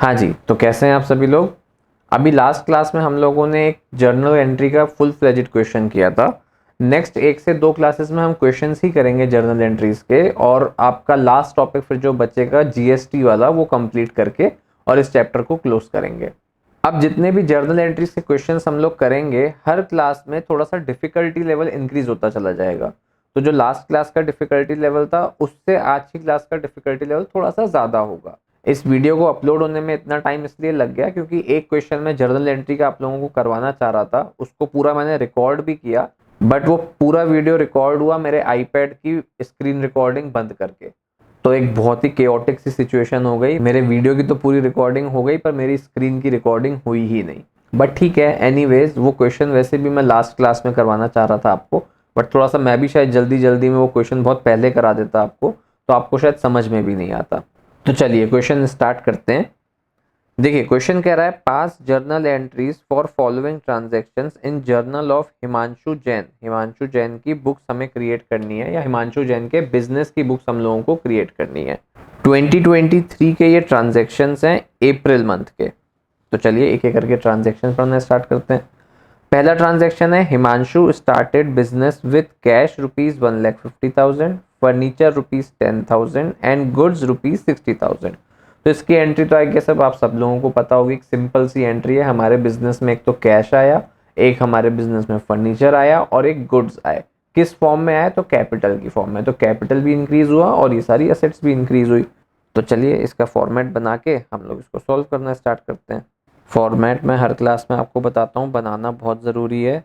हाँ जी, तो कैसे हैं आप सभी लोग। अभी लास्ट क्लास में हम लोगों ने एक जर्नल एंट्री का फुल फ्लेजेड क्वेश्चन किया था। नेक्स्ट 1 से 2 क्लासेस में हम क्वेश्चंस ही करेंगे जर्नल एंट्रीज के, और आपका लास्ट टॉपिक फिर जो बचेगा जीएसटी वाला वो कंप्लीट करके और इस चैप्टर को क्लोज करेंगे। अब जितने भी जर्नल एंट्रीज के क्वेश्चंस हम लोग करेंगे, हर क्लास में थोड़ा सा डिफिकल्टी लेवल इंक्रीज होता चला जाएगा। तो जो लास्ट क्लास का डिफिकल्टी लेवल था उससे आज की क्लास का डिफिकल्टी लेवल थोड़ा सा ज्यादा होगा। इस वीडियो को अपलोड होने में इतना टाइम इसलिए लग गया क्योंकि एक क्वेश्चन में जर्नल एंट्री का आप लोगों को करवाना चाह रहा था, उसको पूरा मैंने रिकॉर्ड भी किया, बट वो पूरा वीडियो रिकॉर्ड हुआ मेरे आईपैड की स्क्रीन रिकॉर्डिंग बंद करके। तो एक बहुत ही केओटिक सी सिचुएशन हो गई। मेरे वीडियो की तो पूरी रिकॉर्डिंग हो गई पर मेरी स्क्रीन की रिकॉर्डिंग हुई ही नहीं। बट ठीक है, एनीवेज वो क्वेश्चन वैसे भी मैं लास्ट क्लास में करवाना चाह रहा था आपको, बट थोड़ा सा मैं भी शायद जल्दी जल्दी में वो क्वेश्चन बहुत पहले करा देता आपको, तो आपको शायद समझ में भी नहीं आता। तो चलिए क्वेश्चन स्टार्ट करते हैं। देखिए क्वेश्चन कह रहा है, पास journal entries for following transactions in journal of Himanshu Jain. Himanshu Jain की बुक्स हमें क्रिएट करनी है, या हिमांशु जैन के बिजनेस की बुक्स हम लोगों को क्रिएट करनी है। 2023 के ये ट्रांजैक्शंस हैं अप्रैल मंथ के। तो चलिए एक एक करके ट्रांजैक्शन पढ़ना स्टार्ट करते हैं। पहला ट्रांजैक्शन है, Himanshu started business with cash ₹1,50,000, furniture ₹10,000 and goods ₹60,000। तो इसकी एंट्री तो आई गेस अब आप सब लोगों को पता होगी, एक सिंपल सी एंट्री है। हमारे बिजनेस में एक तो कैश आया, एक हमारे बिजनेस में फर्नीचर आया और एक गुड्स आए। किस फॉर्म में आया? तो कैपिटल की फॉर्म में। तो कैपिटल भी इंक्रीज हुआ और ये सारी असेट्स भी इंक्रीज हुई। तो चलिए इसका फॉर्मेट बना के हम लोग इसको सॉल्व करना स्टार्ट करते हैं। फॉर्मेट में हर क्लास में आपको बताता हूँ बनाना बहुत ज़रूरी है।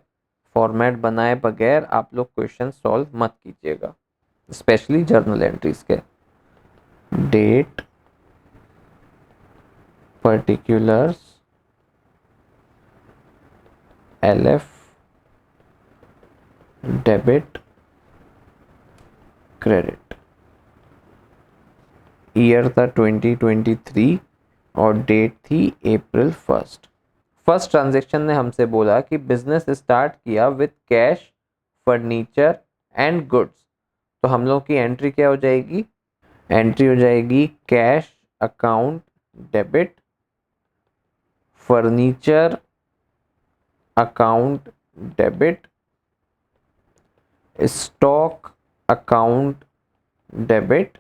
फॉर्मेट बनाए बगैर आप लोग क्वेश्चन सॉल्व मत कीजिएगा, स्पेशली जर्नल एंट्रीज के। Date, particulars, LF, debit, credit. Year था 2023 और डेट थी अप्रैल 1। फर्स्ट ट्रांजेक्शन ने हमसे बोला कि बिजनेस स्टार्ट किया with cash, furniture and goods. तो हम लोग की एंट्री क्या हो जाएगी? एंट्री हो जाएगी cash account debit, furniture account debit, stock account debit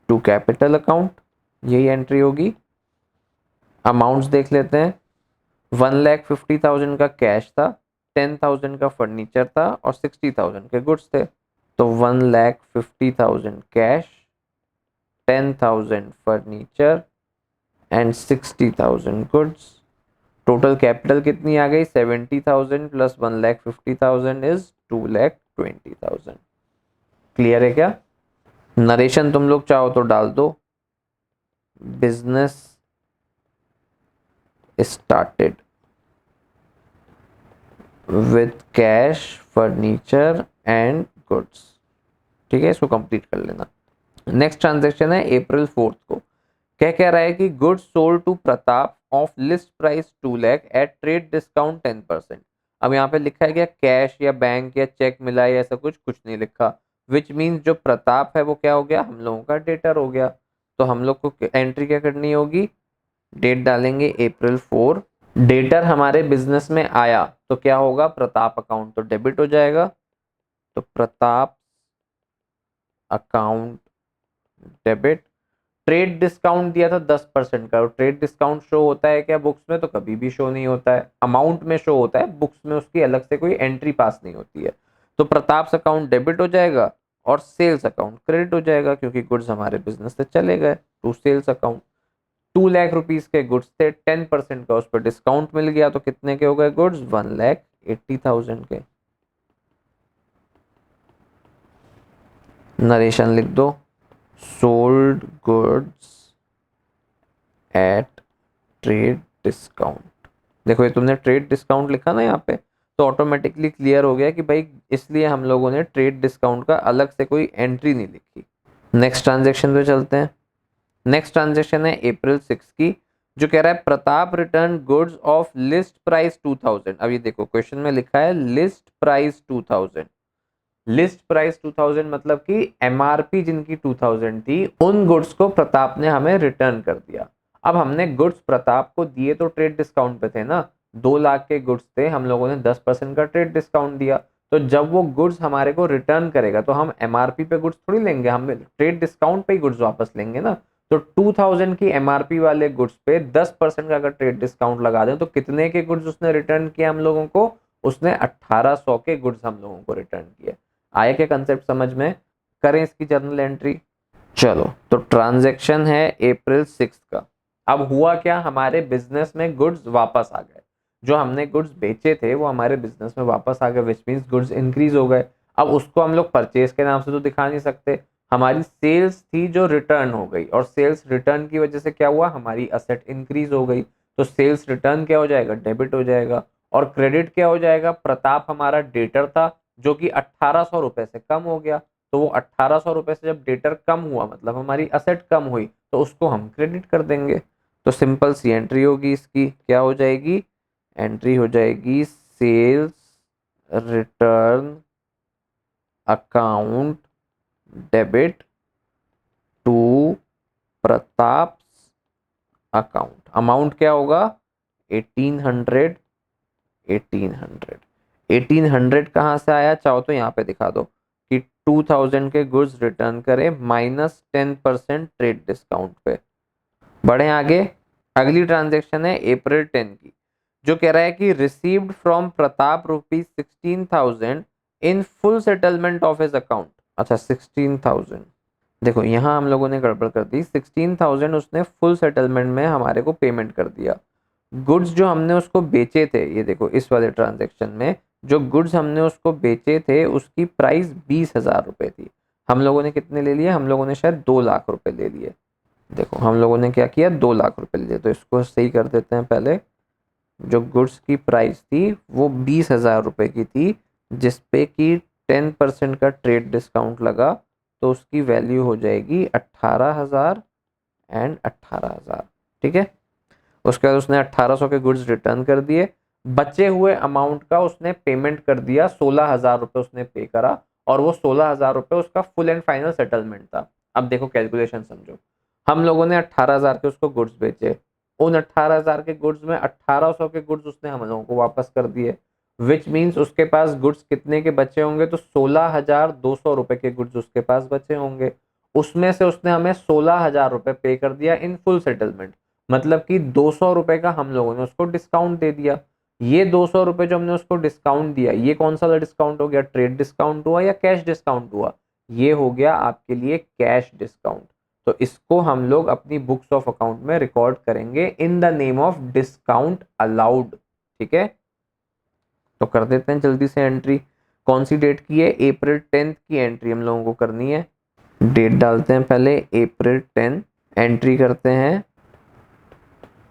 to capital account. यही एंट्री होगी। अमाउंट्स देख लेते हैं। 1,50,000 का कैश था, 10,000 का फर्नीचर था और 60,000 के गुड्स थे। तो 1,50,000 cash, 10,000 furniture and 60,000 goods. Total capital कितनी आ गई? 70,000 प्लस 1,50,000 इज 2,20,000। क्लियर है क्या? नरेशन तुम लोग चाहो तो डाल दो। Business started with cash, furniture and goods. ठीक है, इसको कंप्लीट कर लेना। नेक्स्ट ट्रांजेक्शन है अप्रैल 4 को। क्या कह रहा है कि goods sold to Pratap of list price 2 lakh at trade discount 10%। अब यहाँ पे लिखा है क्या? कैश या बैंक या चेक मिला है, ऐसा कुछ नहीं लिखा। विच मीन्स जो प्रताप है वो क्या हो गया? हम लोगों का डेटर हो गया। तो हम लोग को एंट्री क्या करनी होगी? डेट डालेंगे अप्रैल 4। डेटर हमारे बिजनेस में आया तो क्या होगा? प्रताप अकाउंट तो डेबिट हो जाएगा। तो Pratap account debit. Trade discount दिया था 10% का, और ट्रेड डिस्काउंट शो होता है क्या बुक्स में? तो कभी भी शो नहीं होता है। अमाउंट में शो होता है, बुक्स में उसकी अलग से कोई एंट्री पास नहीं होती है। तो प्रताप अकाउंट डेबिट हो जाएगा और सेल्स अकाउंट क्रेडिट हो जाएगा, क्योंकि गुड्स हमारे बिजनेस से चले गए to sales account. 2 lakh rupees के गुड्स थे, 10% का उस पर डिस्काउंट मिल गया, तो कितने के हो गए गुड्स? 1,80,000 के। नरेशन लिख दो। Sold goods at trade discount. देखो ये तुमने ट्रेड डिस्काउंट लिखा ना यहाँ पे, तो ऑटोमेटिकली क्लियर हो गया कि भाई इसलिए हम लोगों ने ट्रेड डिस्काउंट का अलग से कोई एंट्री नहीं लिखी। नेक्स्ट ट्रांजेक्शन पे चलते हैं। नेक्स्ट ट्रांजेक्शन है अप्रैल 6 की, जो कह रहा है Pratap return goods of list price 2,000। अब ये देखो क्वेश्चन में लिखा है लिस्ट प्राइस 2,000। लिस्ट प्राइस 2,000 मतलब कि एमआरपी जिनकी 2,000 थी, उन गुड्स को प्रताप ने हमें रिटर्न कर दिया। अब हमने गुड्स प्रताप को दिए तो ट्रेड डिस्काउंट पे थे ना, 2 लाख के गुड्स थे, हम लोगों ने 10% का ट्रेड डिस्काउंट दिया। तो जब वो गुड्स हमारे को रिटर्न करेगा तो हम एमआरपी पे गुड्स थोड़ी लेंगे, हम ट्रेड डिस्काउंट पे ही गुड्स वापस लेंगे ना। तो 2000 की एमआरपी वाले गुड्स पे 10% का अगर ट्रेड डिस्काउंट लगा दें तो कितने के गुड्स उसने रिटर्न किया हम लोगों को? उसने 1800 के गुड्स हम लोगों को रिटर्न किए। आया क्या कंसेप्ट समझ में? करें इसकी जर्नल एंट्री। चलो, तो ट्रांजैक्शन है अप्रैल 6 का। अब हुआ क्या, हमारे बिजनेस में गुड्स वापस आ गए, जो हमने गुड्स बेचे थे वो हमारे बिजनेस में वापस आ गए, विच मीन्स गुड्स इंक्रीज हो गए। अब उसको हम लोग परचेज के नाम से तो दिखा नहीं सकते, हमारी सेल्स थी जो रिटर्न हो गई, और सेल्स रिटर्न की वजह से क्या हुआ, हमारी असेट इंक्रीज हो गई। तो सेल्स रिटर्न क्या हो जाएगा, डेबिट हो जाएगा। और क्रेडिट क्या हो जाएगा, प्रताप हमारा डेटर था जो कि 1800 रुपए से कम हो गया। तो वो 1800 रुपए से जब डेटर कम हुआ मतलब हमारी असेट कम हुई, तो उसको हम क्रेडिट कर देंगे। तो सिंपल सी एंट्री होगी इसकी, क्या हो जाएगी, एंट्री हो जाएगी sales return account debit to Pratap account. Amount क्या होगा, 1800। 1800 1800 कहाँ से आया, चाहो तो यहाँ पे दिखा दो कि 2000 के गुड्स रिटर्न करें माइनस 10% ट्रेड डिस्काउंट पे। बढ़े आगे, अगली ट्रांजेक्शन है अप्रैल 10 की, जो कह रहा है कि received from Pratap ₹16,000 in full settlement of his account. अच्छा 16,000, देखो यहाँ हम लोगों ने गड़बड़ कर दी, 16,000 उसने फुल सेटलमेंट में हमारे को पेमेंट कर दिया। गुड्स जो हमने उसको बेचे थे, ये देखो इस वाले ट्रांजेक्शन में जो गुड्स हमने उसको बेचे थे उसकी प्राइस 20,000 रुपए थी। हम लोगों ने कितने ले लिए, हम लोगों ने शायद 2 लाख रुपए ले लिए। देखो हम लोगों ने क्या किया, 2 लाख रुपए ले लिए। तो इसको सही कर देते हैं पहले। जो गुड्स की प्राइस थी वो 20,000 रुपए की थी, जिसपे कि 10% का ट्रेड डिस्काउंट लगा, तो उसकी वैल्यू हो जाएगी 18,000 एंड 18,000। ठीक है, उसके बाद उसने 1800 के गुड्स रिटर्न कर दिए, बचे हुए अमाउंट का उसने पेमेंट कर दिया, 16,000 रुपए उसने पे करा, और वो 16,000 रुपए उसका फुल एंड फाइनल सेटलमेंट था। अब देखो कैलकुलेशन समझो, हम लोगों ने 18,000 के उसको गुड्स बेचे, उन 18,000 के गुड्स में 1800 के गुड्स उसने हम लोगों को वापस कर दिए, विच मीन्स उसके पास गुड्स कितने के बचे होंगे, तो 16,200 रुपए के गुड्स उसके पास बचे होंगे। उसमें से उसने हमें 16,000 रुपए पे कर दिया इन फुल सेटलमेंट, मतलब कि 200 रुपए का हम लोगों ने उसको डिस्काउंट दे दिया। ये 200 रुपए जो हमने उसको डिस्काउंट दिया, ये कौन सा डिस्काउंट हो गया, ट्रेड डिस्काउंट हुआ या कैश डिस्काउंट हुआ? ये हो गया आपके लिए कैश डिस्काउंट। तो इसको हम लोग अपनी बुक्स ऑफ अकाउंट में रिकॉर्ड करेंगे in the name of discount allowed. ठीक है, तो कर देते हैं जल्दी से एंट्री। कौन सी डेट की है, अप्रैल 10 की एंट्री हम लोगों को करनी है। डेट डालते हैं पहले अप्रैल 10, एंट्री करते हैं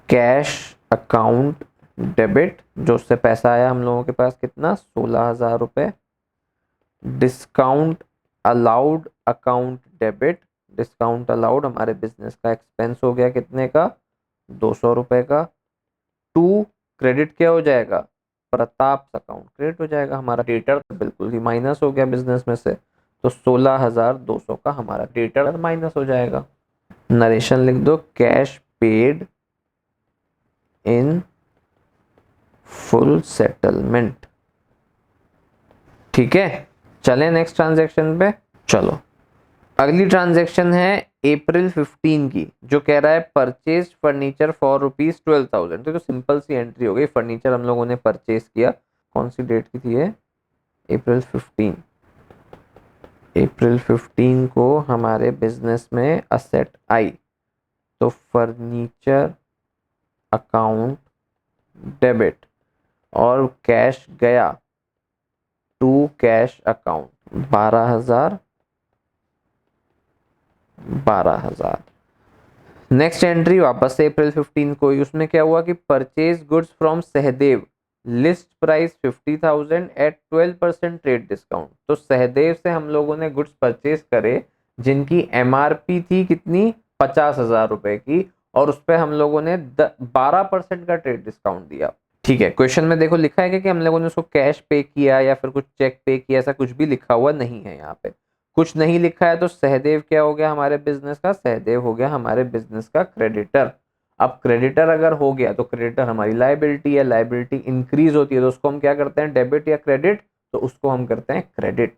कैश अकाउंट डेबिट, जो उससे पैसा आया हम लोगों के पास कितना, 16,000 रुपए। Discount allowed account debit, discount allowed हमारे बिजनेस का एक्सपेंस हो गया कितने का, 200 रुपए का। टू क्रेडिट क्या हो जाएगा, प्रताप अकाउंट क्रेडिट हो जाएगा, हमारा डेटर बिल्कुल ही माइनस हो गया बिजनेस में से, तो 16,200 का हमारा डेटर माइनस हो जाएगा। नरेशन लिख दो, cash paid in full settlement. ठीक है, चलें नेक्स्ट ट्रांजैक्शन पे। चलो, अगली ट्रांजैक्शन है अप्रैल 15 की, जो कह रहा है परचेज फर्नीचर फॉर ₹12,000। तो सिंपल सी एंट्री हो गई, फर्नीचर हम लोगों ने परचेज किया। कौन सी डेट की थी ये, अप्रैल 15। अप्रैल 15 को हमारे बिजनेस में असेट आई, तो फर्नीचर अकाउंट डेबिट, और कैश गया to cash account 12,000। Next entry वापस से अप्रैल 15 को ही, उसमें क्या हुआ कि purchase goods from Sahdev, list price 50,000 at 12% trade discount. तो सहदेव से हम लोगों ने गुड्स परचेज करे जिनकी एमआरपी थी कितनी, 50,000 रुपए की, और उस पर हम लोगों ने 12% का ट्रेड डिस्काउंट दिया। ठीक है, क्वेश्चन में देखो लिखा है कि हम लोगों ने उसको कैश पे किया या फिर कुछ चेक पे किया, ऐसा कुछ भी लिखा हुआ नहीं है यहाँ पे, कुछ नहीं लिखा है। तो सहदेव क्या हो गया हमारे बिजनेस का, सहदेव हो गया हमारे बिजनेस का क्रेडिटर। अब क्रेडिटर अगर हो गया तो क्रेडिटर हमारी लायबिलिटी है, लायबिलिटी इंक्रीज होती है तो उसको हम क्या करते हैं, डेबिट या क्रेडिट, तो उसको हम करते हैं क्रेडिट।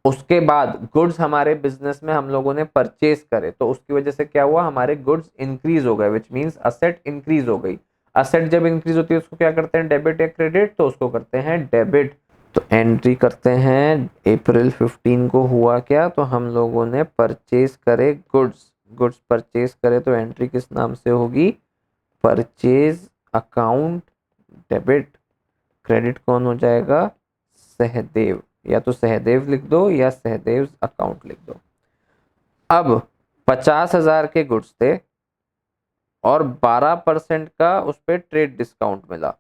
उसके बाद गुड्स हमारे बिजनेस में हम लोगों ने परचेज करे तो उसकी वजह से क्या हुआ, हमारे गुड्स इंक्रीज हो गए, विच मींस असेट इंक्रीज हो गई। असेट जब इंक्रीज होती है उसको क्या करते हैं, डेबिट या क्रेडिट, तो उसको करते हैं डेबिट। तो एंट्री करते हैं अप्रैल 15 को हुआ क्या, तो हम लोगों ने परचेज करे गुड्स, गुड्स परचेज करे तो एंट्री किस नाम से होगी, परचेज अकाउंट डेबिट। क्रेडिट कौन हो जाएगा, सहदेव, या तो सहदेव लिख दो या सहदेव अकाउंट लिख दो। अब 50,000 के गुड्स थे और 12% का उस पर ट्रेड डिस्काउंट मिला,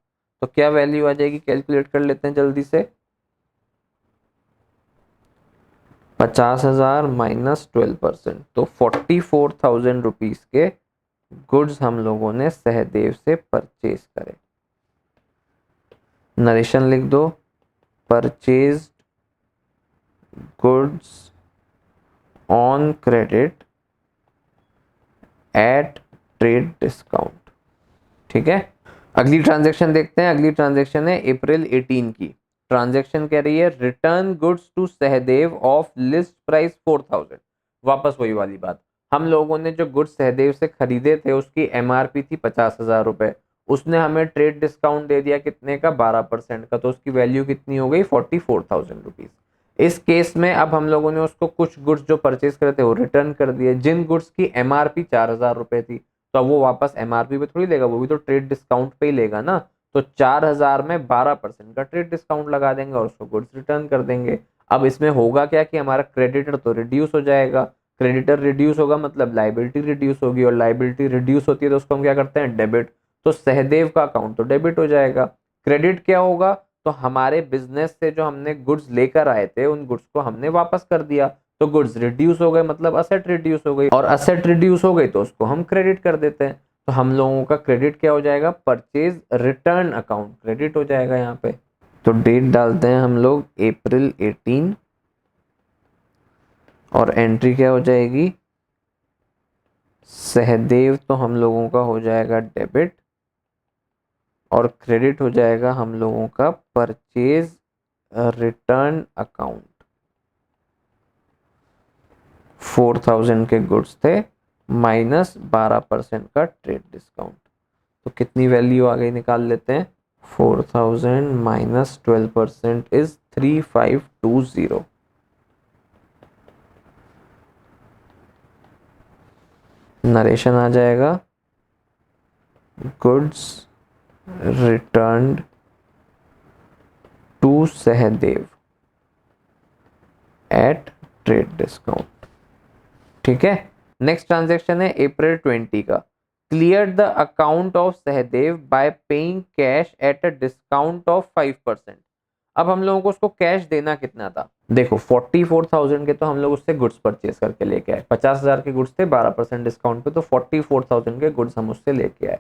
तो क्या वैल्यू आ जाएगी, कैलकुलेट कर लेते हैं जल्दी से। 50,000 माइनस 12%, तो 44,000 रुपीज के गुड्स हम लोगों ने सहदेव से परचेज करे। नरेशन लिख दो, purchase goods on credit at trade discount. ठीक है, अगली ट्रांजैक्शन देखते हैं। अगली ट्रांजैक्शन है अप्रैल 18 की। ट्रांजैक्शन कह रही है return goods to Sahdev of list price 4,000। वापस वही वाली बात, हम लोगों ने जो गुड्स सहदेव से खरीदे थे उसकी एमआरपी थी 50,000 रुपए, उसने हमें ट्रेड डिस्काउंट दे दिया कितने का, 12% का, तो उसकी वैल्यू कितनी हो गई, 44,000 रुपीज। इस केस में अब हम लोगों ने उसको कुछ गुड्स जो परचेज करे थे वो रिटर्न कर दिए, जिन गुड्स की एमआरपी 4,000 रुपए थी, तो अब वो वापस एमआरपी पे थोड़ी लेगा, वो भी तो ट्रेड डिस्काउंट पे ही लेगा ना, तो 4,000 में 12% का ट्रेड डिस्काउंट लगा देंगे और उसको गुड्स रिटर्न कर देंगे। अब इसमें होगा क्या कि हमारा क्रेडिटर तो रिड्यूस हो जाएगा, क्रेडिटर रिड्यूस होगा मतलब लाइबिलिटी रिड्यूस होगी, और लाइबिलिटी रिड्यूस होती है तो उसको हम क्या करते हैं, डेबिट, तो सहदेव का अकाउंट तो डेबिट हो जाएगा। क्रेडिट क्या होगा, तो हमारे बिजनेस से जो हमने गुड्स लेकर आए थे उन गुड्स को हमने वापस कर दिया, तो गुड्स रिड्यूस हो गए मतलब असेट रिड्यूस हो गई, और असेट रिड्यूस हो गई तो उसको हम क्रेडिट कर देते हैं, तो हम लोगों का क्रेडिट क्या हो जाएगा, परचेज रिटर्न अकाउंट क्रेडिट हो जाएगा यहाँ पे। तो डेट डालते हैं हम लोग अप्रैल 18 और एंट्री क्या हो जाएगी, सहदेव तो हम लोगों का हो जाएगा डेबिट और क्रेडिट हो जाएगा हम लोगों का परचेज रिटर्न अकाउंट। 4,000 के गुड्स थे माइनस 12% का ट्रेड डिस्काउंट, तो कितनी वैल्यू आ गई निकाल लेते हैं, 4,000 माइनस 12% इज 3,520। नरेशन आ जाएगा, goods returned to Sahdev at trade discount. ठीक है, नेक्स्ट ट्रांजैक्शन है अप्रैल 20 का। Clear the account of Sahdev by paying cash at a discount of 5%। अब हम लोगों को उसको कैश देना कितना था, देखो 44,000 के तो हम लोग उससे गुड्स परचेज करके लेके आए, 50,000 के गुड्स थे 12% डिस्काउंट पे, तो 44,000 के गुड्स हम उससे लेके आए,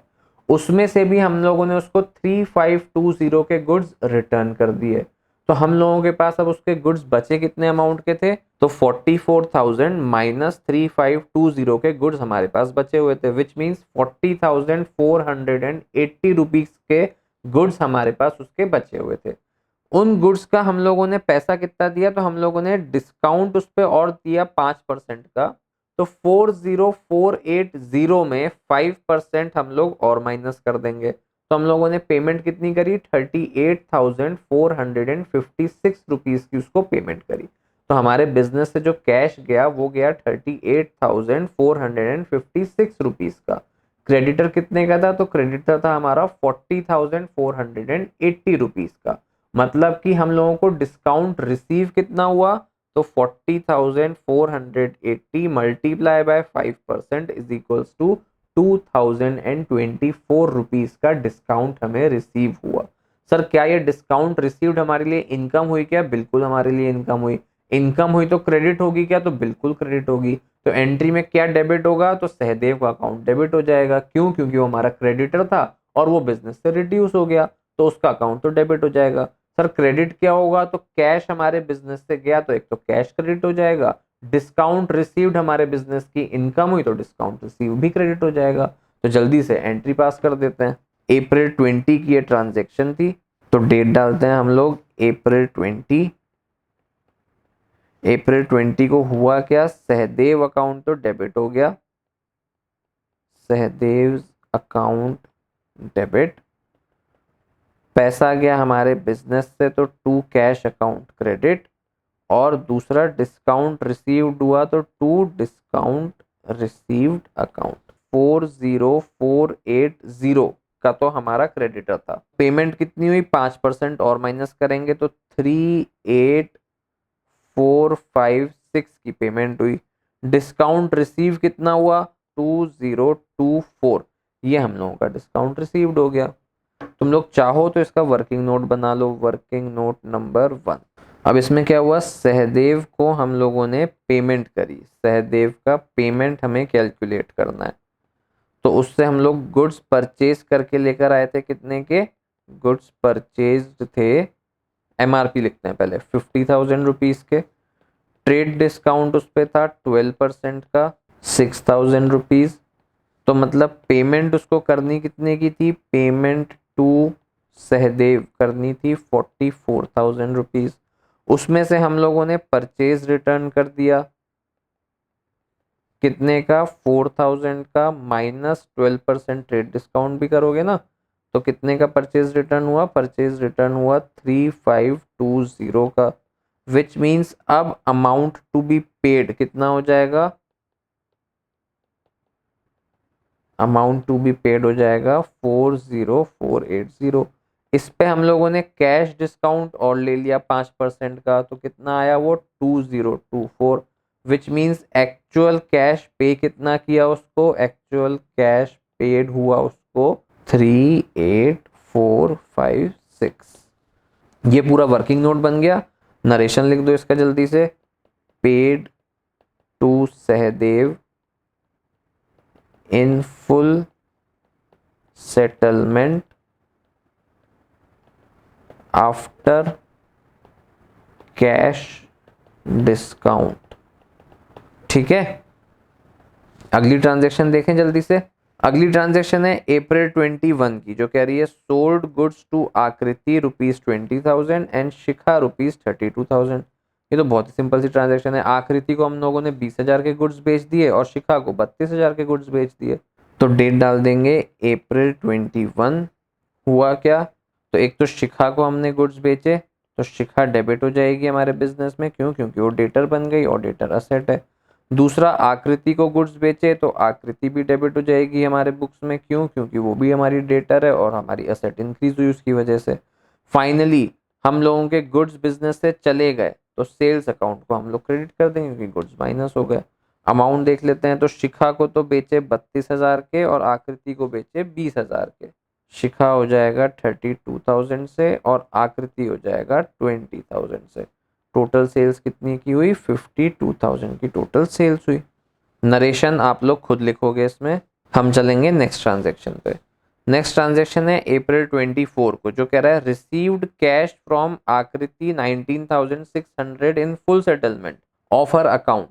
उसमें से भी हम लोगों ने उसको 3,520 के गुड्स रिटर्न कर दिए, तो हम लोगों के पास अब उसके गुड्स बचे कितने अमाउंट के थे, तो 44,000 माइनस 3,520 के गुड्स हमारे पास बचे हुए थे, विच मीन्स 40,480 रुपीज के गुड्स हमारे पास उसके बचे हुए थे। उन गुड्स का हम लोगों ने पैसा कितना दिया, तो हम लोगों ने डिस्काउंट उस पर और दिया 5% का, तो 40,480 में 5% हम लोग और माइनस कर देंगे, तो हम लोगों ने पेमेंट कितनी करी, 38,456 रुपीज की उसको पेमेंट करी, तो हमारे बिजनेस से जो कैश गया वो गया 38,456 रुपीज का। क्रेडिटर कितने का था, तो क्रेडिटर था हमारा 40,480 रुपीज का, मतलब कि हम लोगों को डिस्काउंट रिसीव कितना हुआ, तो 40,480 multiply by 5% is equals to 2,024 rupees का डिस्काउंट हमें रिसीव हुआ। सर क्या ये डिस्काउंट रिसीव्ड हमारे लिए इनकम हुई क्या, बिल्कुल हमारे लिए इनकम हुई। इनकम हुई तो क्रेडिट होगी क्या, तो बिल्कुल क्रेडिट होगी। तो एंट्री में क्या डेबिट होगा, तो सहदेव का अकाउंट डेबिट हो जाएगा, क्यों, क्योंकि वो हमारा क्रेडिटर था और वो बिजनेस से रिड्यूस हो गया, तो उसका अकाउंट तो डेबिट हो जाएगा। सर क्रेडिट क्या होगा, तो कैश हमारे बिजनेस से गया तो एक तो कैश क्रेडिट हो जाएगा, डिस्काउंट रिसीव्ड हमारे बिजनेस की इनकम हुई तो डिस्काउंट रिसीव भी क्रेडिट हो जाएगा। तो जल्दी से एंट्री पास कर देते हैं। अप्रैल 20 की ये ट्रांजैक्शन थी, तो डेट डालते हैं हम लोग अप्रैल 20। अप्रैल 20 को हुआ क्या, सहदेव अकाउंट तो डेबिट हो गया, सहदेव अकाउंट डेबिट। पैसा गया हमारे बिजनेस से तो टू कैश अकाउंट क्रेडिट, और दूसरा डिस्काउंट रिसीव्ड हुआ तो टू डिस्काउंट रिसीव्ड अकाउंट 40480 का तो हमारा क्रेडिटर था। पेमेंट कितनी हुई, 5% और माइनस करेंगे तो 38456 की पेमेंट हुई। डिस्काउंट रिसीव कितना हुआ, 2024, ये हम लोगों का डिस्काउंट रिसीव्ड हो गया। तुम लोग चाहो तो इसका वर्किंग नोट बना लो, वर्किंग नोट नंबर 1। अब इसमें क्या हुआ, सहदेव को हम लोगों ने पेमेंट करी, सहदेव का पेमेंट हमें कैलकुलेट करना है, तो उससे हम लोग गुड्स परचेज करके लेकर आए थे, कितने के गुड्स परचेज्ड थे, एमआरपी लिखते हैं पहले 50,000 रुपीज के। ट्रेड डिस्काउंट उस पर था 12% का 6,000 रुपीज। तो मतलब पेमेंट उसको करनी कितने की थी, पेमेंट टू सहदेव करनी थी 44,000 रुपीज। उसमें से हम लोगों ने परचेज रिटर्न कर दिया, कितने का, 4,000 का, माइनस 12% ट्रेड डिस्काउंट भी करोगे ना, तो कितने का परचेज रिटर्न हुआ, परचेज रिटर्न हुआ 3520 का। विच मीन्स अब अमाउंट टू बी पेड कितना हो जाएगा, अमाउंट टू बी पेड हो जाएगा 40480। इस पे हम लोगों ने कैश डिस्काउंट और ले लिया 5% का, तो कितना आया वो 2024। विच मीन्स एक्चुअल कैश पे कितना किया उसको, एक्चुअल कैश पेड हुआ उसको 38456। ये पूरा वर्किंग नोट बन गया। नरेशन लिख दो इसका जल्दी से, paid to Sahdev in full settlement after cash discount. ठीक है, अगली ट्रांजैक्शन देखें जल्दी से। अगली ट्रांजैक्शन है अप्रैल 21 की, जो कह रही है सोल्ड गुड्स टू आकृति ₹20,000 एंड शिखा ₹32,000। ये तो बहुत ही सिंपल सी ट्रांजैक्शन है। आकृति को हम लोगों ने 20,000 के गुड्स बेच दिए और शिखा को 32,000 के गुड्स बेच दिए। तो डेट डाल देंगे अप्रैल 21। हुआ क्या, तो एक तो शिखा को हमने गुड्स बेचे, तो शिखा डेबिट हो जाएगी हमारे बिजनेस में, क्यों, क्योंकि वो डेटर बन गई और डेटर असेट है। दूसरा, आकृति को गुड्स बेचे तो आकृति भी डेबिट हो जाएगी हमारे बुक्स में, क्यों, क्योंकि वो भी हमारी डेटर है और हमारी असेट इंक्रीज हुई उसकी वजह से। फाइनली हम लोगों के गुड्स बिजनेस से चले गए, तो सेल्स अकाउंट को हम लोग क्रेडिट कर देंगे क्योंकि गुड्स माइनस हो गए। अमाउंट देख लेते हैं, तो शिखा को तो बेचे 32,000 के और आकृति को बेचे 20,000 के। शिखा हो जाएगा 32,000 से और आकृति हो जाएगा 20,000 से। टोटल सेल्स कितनी की हुई, 52,000 की टोटल सेल्स हुई। नरेशन आप लोग खुद लिखोगे इसमें। हम चलेंगे नेक्स्ट ट्रांजैक्शन पे। नेक्स्ट ट्रांजैक्शन है अप्रैल 24 को, जो कह रहा है रिसीव्ड कैश फ्रॉम आकृति 19,600 इन full settlement of her account,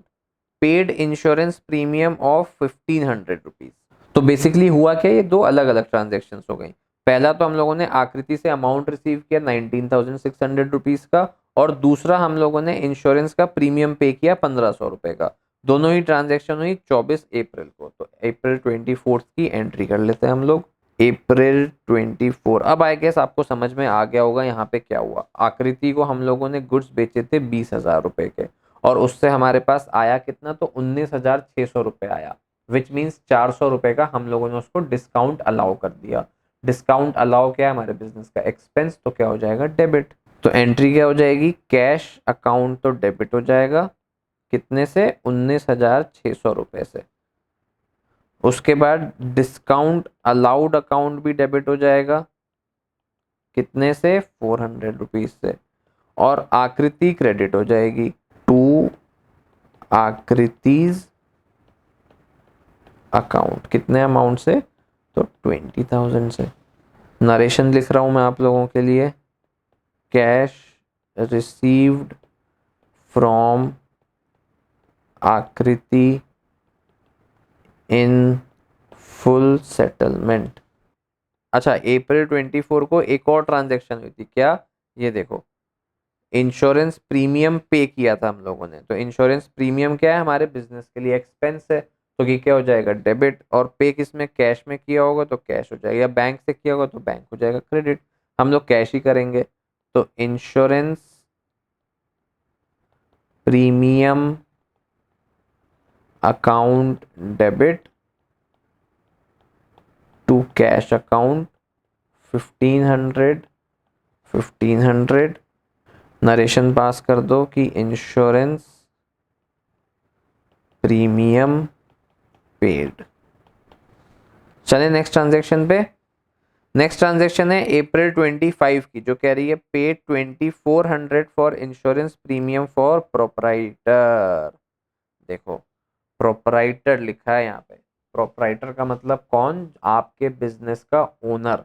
paid insurance premium of 1,500 rupees. तो बेसिकली हुआ क्या, ये दो अलग अलग ट्रांजेक्शन हो गई। पहला तो हम लोगों ने आकृति से अमाउंट रिसीव किया 19,600 रुपीज का, और दूसरा हम लोगों ने इंश्योरेंस का प्रीमियम पे किया 1,500 रुपए का। दोनों ही ट्रांजेक्शन हुई 24 अप्रैल को। तो अप्रैल 24 की एंट्री कर लेते हैं हम लोग, अप्रैल 24। अब आई गेस आपको समझ में आ गया होगा यहाँ पे क्या हुआ। आकृति को हम लोगों ने गुड्स बेचे थे 20,000 रुपए के, और उससे हमारे पास आया कितना, तो 19,600 रुपए आया। विच मीन्स 400 रुपए का हम लोगों ने उसको डिस्काउंट अलाउ कर दिया। डिस्काउंट अलाउ क्या है, हमारे बिजनेस का एक्सपेंस, तो क्या हो जाएगा, डेबिट। तो एंट्री क्या हो जाएगी, कैश अकाउंट तो डेबिट हो जाएगा, कितने से, 19,600 रुपए से। उसके बाद डिस्काउंट अलाउड अकाउंट भी डेबिट हो जाएगा, कितने से, 400 रुपीज से। और आकृति क्रेडिट हो जाएगी, टू आकृतिज अकाउंट, कितने अमाउंट से, तो 20,000 से। नरेशन लिख रहा हूं मैं आप लोगों के लिए, कैश रिसीव्ड फ्रॉम आकृति इन फुल सेटलमेंट। अच्छा, अप्रैल 24 को एक और ट्रांजैक्शन हुई थी क्या, ये देखो, इंश्योरेंस प्रीमियम पे किया था हम लोगों ने। तो इंश्योरेंस प्रीमियम क्या है, हमारे बिजनेस के लिए एक्सपेंस है, तो ये क्या हो जाएगा, डेबिट। और पे किस में, कैश में किया होगा तो कैश हो जाएगा, या बैंक से किया होगा तो बैंक हो जाएगा क्रेडिट। हम लोग कैश ही करेंगे। तो insurance premium account debit to cash account 1500, 1500। Narration pass कर दो कि इंश्योरेंस प्रीमियम पेड। चले नेक्स्ट ट्रांजेक्शन पे। नेक्स्ट ट्रांजेक्शन है अप्रैल 25 की, जो कह रही है पे 2400 for insurance premium for proprietor. देखो, प्रोपराइटर लिखा है यहाँ पे। प्रोपराइटर का मतलब कौन, आपके बिजनेस का ओनर।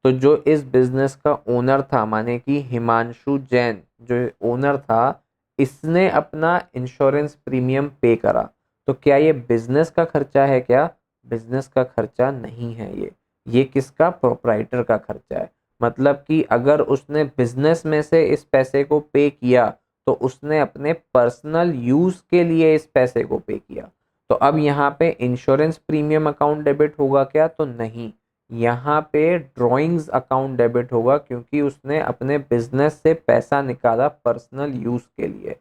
तो जो इस बिजनेस का ओनर था, माने कि हिमांशु जैन जो ओनर था, इसने अपना इंश्योरेंस प्रीमियम पे करा। तो क्या ये बिजनेस का खर्चा है क्या, बिजनेस का खर्चा नहीं है ये किसका, प्रोपराइटर का खर्चा है। मतलब कि अगर उसने बिजनेस में से इस पैसे को पे किया तो उसने अपने पर्सनल यूज के लिए इस पैसे को पे किया। तो अब यहाँ पे इंश्योरेंस प्रीमियम अकाउंट डेबिट होगा क्या, तो नहीं, यहाँ पे ड्रॉइंग्स अकाउंट डेबिट होगा, क्योंकि उसने अपने बिजनेस से पैसा निकाला पर्सनल यूज के लिए।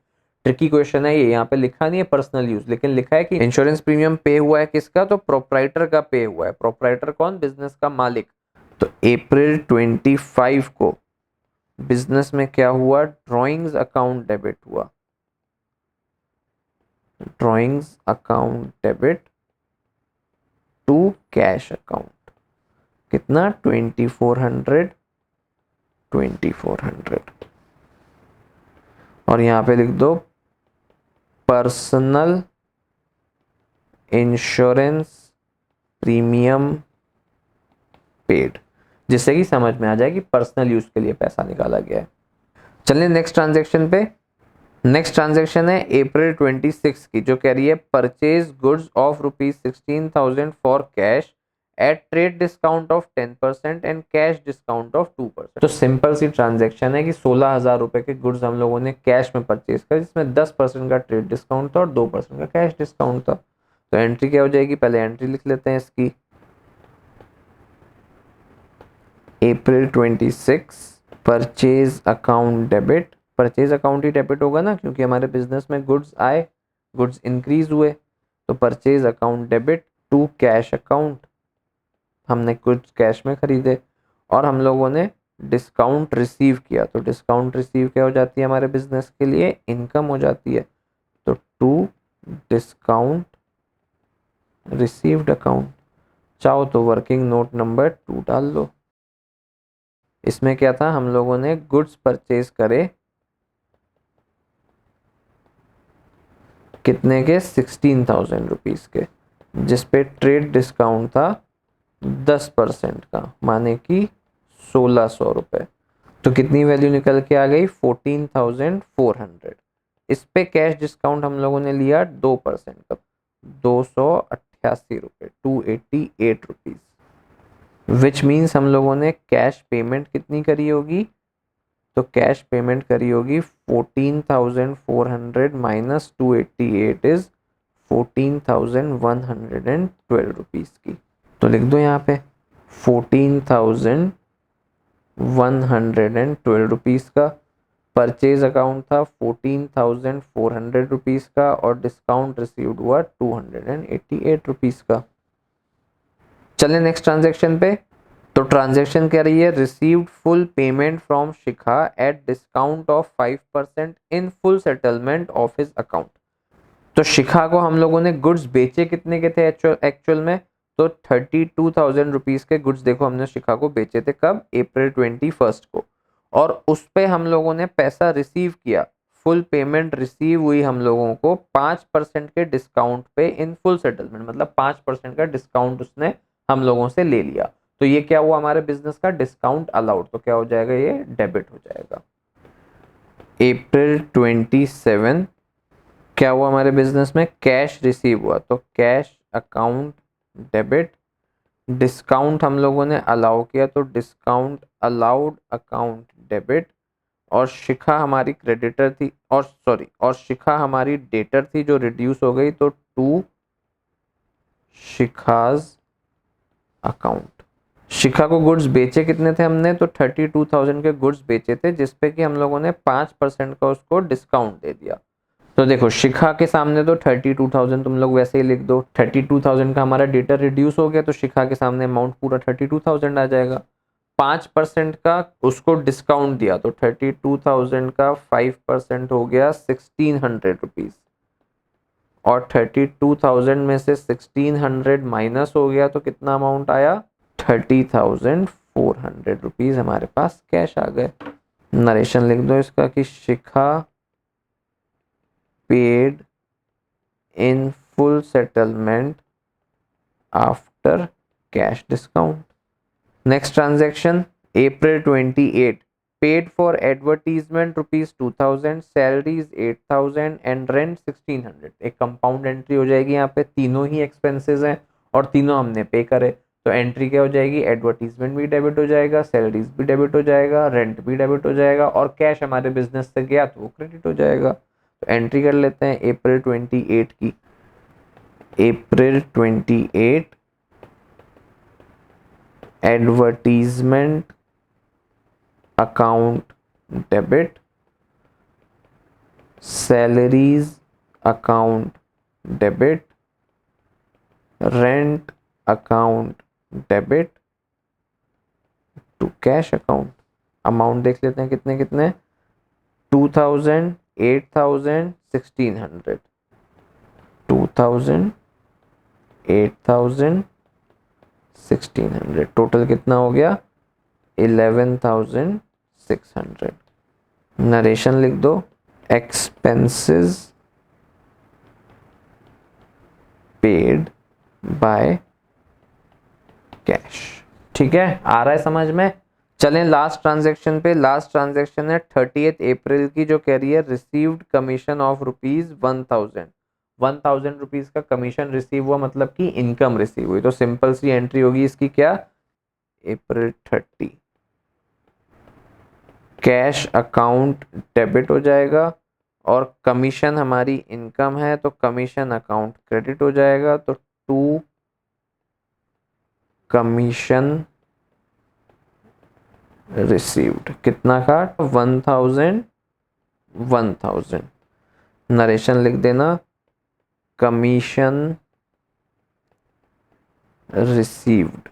ट्रिकी क्वेश्चन है ये, यहाँ पे लिखा नहीं है पर्सनल यूज, लेकिन लिखा है कि इंश्योरेंस प्रीमियम पे हुआ है किसका, तो प्रोपराइटर का पे हुआ है। प्रोपराइटर कौन, बिजनेस का मालिक। तो अप्रैल 25 को बिजनेस में क्या हुआ, ड्रॉइंग्स अकाउंट डेबिट हुआ। Drawings account debit to cash account, कितना, 2400, 2400। और यहां पे लिख दो पर्सनल इंश्योरेंस प्रीमियम पेड, जिससे कि समझ में आ जाए कि पर्सनल यूज के लिए पैसा निकाला गया है। चलिए नेक्स्ट ट्रांजैक्शन पे। नेक्स्ट ट्रांजैक्शन है अप्रैल 26 की, जो कह रही है purchase goods of ₹16,000 for cash at trade discount of 10% and cash discount of 2%। तो सिंपल सी ट्रांजैक्शन है कि 16,000 रुपए के गुड्स हम लोगों ने कैश में परचेज कर, जिसमें 10% का ट्रेड डिस्काउंट था और 2% का कैश डिस्काउंट था। तो एंट्री क्या हो जाएगी, पहले एंट्री लिख लेते हैं इसकी। April 26 purchase account debit, purchase account ही डेबिट होगा ना, क्योंकि हमारे बिजनेस में गुड्स आए, गुड्स इंक्रीज हुए। तो purchase account debit to cash account, हमने कुछ कैश में खरीदे और हम लोगों ने डिस्काउंट रिसीव किया। तो डिस्काउंट रिसीव क्या हो जाती है हमारे बिजनेस के लिए, इनकम हो जाती है। तो टू डिस्काउंट रिसीव्ड अकाउंट, चाहो तो वर्किंग नोट नंबर 2 डाल लो। इसमें क्या था, हम लोगों ने गुड्स परचेज करे कितने के, 16,000 रुपीज के, जिसपे ट्रेड डिस्काउंट था 10% का, माने कि 1,600 रुपए। तो कितनी वैल्यू निकल के आ गई, 14,400। इस पे कैश डिस्काउंट हम लोगों ने लिया 2% का, 288 रुपए, 288 रुपीज। विच मीन्स हम लोगों ने कैश पेमेंट कितनी करी होगी, तो कैश पेमेंट करी होगी 14,400 माइनस 288 इज 14,112 रुपीज की। तो लिख दो यहाँ पे 14,112 रुपीज का। परचेज अकाउंट था 14,400 रुपीज का और डिस्काउंट रिसीव्ड हुआ 288 रुपीज का। चले नेक्स्ट ट्रांजेक्शन पे। तो ट्रांजैक्शन कह रही है received full payment from Shikha at discount of 5% in full settlement of his account. तो शिखा को हम लोगों ने गुड्स बेचे कितने के थे एक्चुअल में, तो 32,000 रुपीज के गुड्स देखो हमने शिखा को बेचे थे, कब, अप्रैल 21 को। और उस पे हम लोगों ने पैसा रिसीव किया, फुल पेमेंट रिसीव हुई हम लोगों को 5% के डिस्काउंट पे इन फुल सेटलमेंट, मतलब 5% का डिस्काउंट उसने हम लोगों से ले लिया। तो ये क्या हुआ, हमारे बिजनेस का डिस्काउंट अलाउड, तो क्या हो जाएगा, ये डेबिट हो जाएगा। अप्रैल 27 क्या हुआ हमारे बिजनेस में, कैश रिसीव हुआ, तो कैश अकाउंट डेबिट डिस्काउंट हम लोगों ने अलाउ किया तो डिस्काउंट अलाउड अकाउंट डेबिट, और शिखा हमारी क्रेडिटर थी, और सॉरी, और शिखा हमारी डेटर थी जो रिड्यूस हो गई, तो टू शिखाज अकाउंट। शिखा को गुड्स बेचे कितने थे हमने, तो 32,000 के गुड्स बेचे थे, जिसपे कि हम लोगों ने 5% का उसको डिस्काउंट दे दिया। तो देखो शिखा के सामने तो 32,000 तुम लोग वैसे ही लिख दो, 32,000 का हमारा डेटा रिड्यूस हो गया तो शिखा के सामने अमाउंट पूरा 32,000 आ जाएगा। 5% का उसको डिस्काउंट दिया तो 32,000 का 5% हो गया 1,600 रुपीज, और 32,000 में से 1,600 माइनस हो गया तो कितना अमाउंट आया, 30,400 रुपीज हमारे पास कैश आ गए। नरेशन लिख दो इसका कि Shikha paid in full settlement after cash discount. Next transaction April 28 paid for advertisement ₹2,000, salaries 8,000 and rent 1,600। एक कंपाउंड एंट्री हो जाएगी, यहाँ पे तीनों ही एक्सपेंसेस हैं और तीनों हमने पे करे, तो एंट्री क्या हो जाएगी, एडवर्टीजमेंट भी डेबिट हो जाएगा, सैलरीज भी डेबिट हो जाएगा, रेंट भी डेबिट हो जाएगा, और कैश हमारे बिजनेस से गया तो वो क्रेडिट हो जाएगा। तो एंट्री कर लेते हैं April 28 की। April 28 advertisement account debit, salaries account debit, rent account debit to cash account. Amount देख लेते हैं कितने कितने, 2,000, 8,000, 1,600, 2,000, 8,000, 1,600, टोटल कितना हो गया 11,600। नरेशन लिख दो, एक्सपेंसेस पेड बाय कैश। ठीक है, आ रहा है समझ में। चलें लास्ट ट्रांजैक्शन पे। लास्ट ट्रांजैक्शन है 30 अप्रैल की, जो कह रही है रिसीव्ड कमीशन ऑफ ₹1,000। 1,000 रुपीज का कमीशन रिसीव हुआ, मतलब कि इनकम रिसीव हुई। तो सिंपल सी एंट्री होगी इसकी, क्या, April 30 कैश अकाउंट डेबिट हो जाएगा, और कमीशन हमारी इनकम है तो कमीशन अकाउंट क्रेडिट हो जाएगा, तो टू कमीशन रिसीव्ड कितना का, 1,000, 1,000। नरेशन लिख देना, कमीशन रिसीव्ड।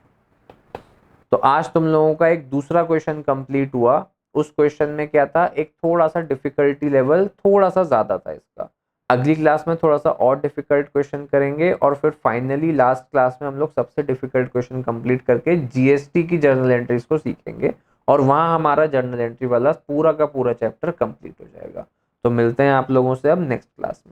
तो आज तुम लोगों का एक दूसरा क्वेश्चन कंप्लीट हुआ। उस क्वेश्चन में क्या था, एक थोड़ा सा डिफिकल्टी लेवल थोड़ा सा ज्यादा था इसका। अगली क्लास में थोड़ा सा और डिफिकल्ट क्वेश्चन करेंगे, और फिर फाइनली लास्ट क्लास में हम लोग सबसे डिफिकल्ट क्वेश्चन कंप्लीट करके जीएसटी की जर्नल एंट्रीज को सीखेंगे, और वहां हमारा जर्नल एंट्री वाला पूरा का पूरा चैप्टर कंप्लीट हो जाएगा। तो मिलते हैं आप लोगों से अब नेक्स्ट क्लास में।